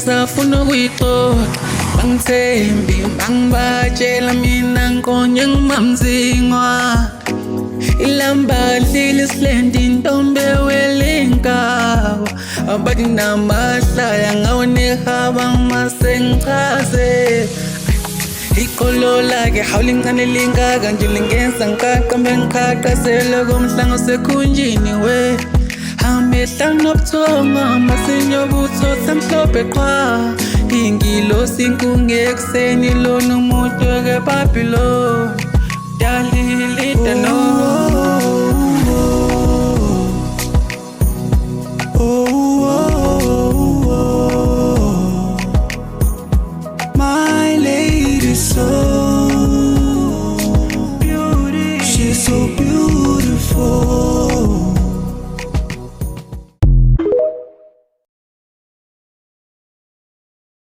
ngisafuna ukuyixoxa bangithembi bangibatshela mina nkonye ngimamzingwa ilamba lidlile isilendi intombi welinkawa abathi namahlaya ngawo nehaba masengichaze ikolola ke hawulingane lingaka nje lingenza ngiqaqambe ngiqhaqhazela komhlanga osekhunjini we amehla nobuthongo masenyobutho samhlophe qwa ingilosi kungekuseni lona umuntu ke Babylon dalilita no my lady so she's so beautiful.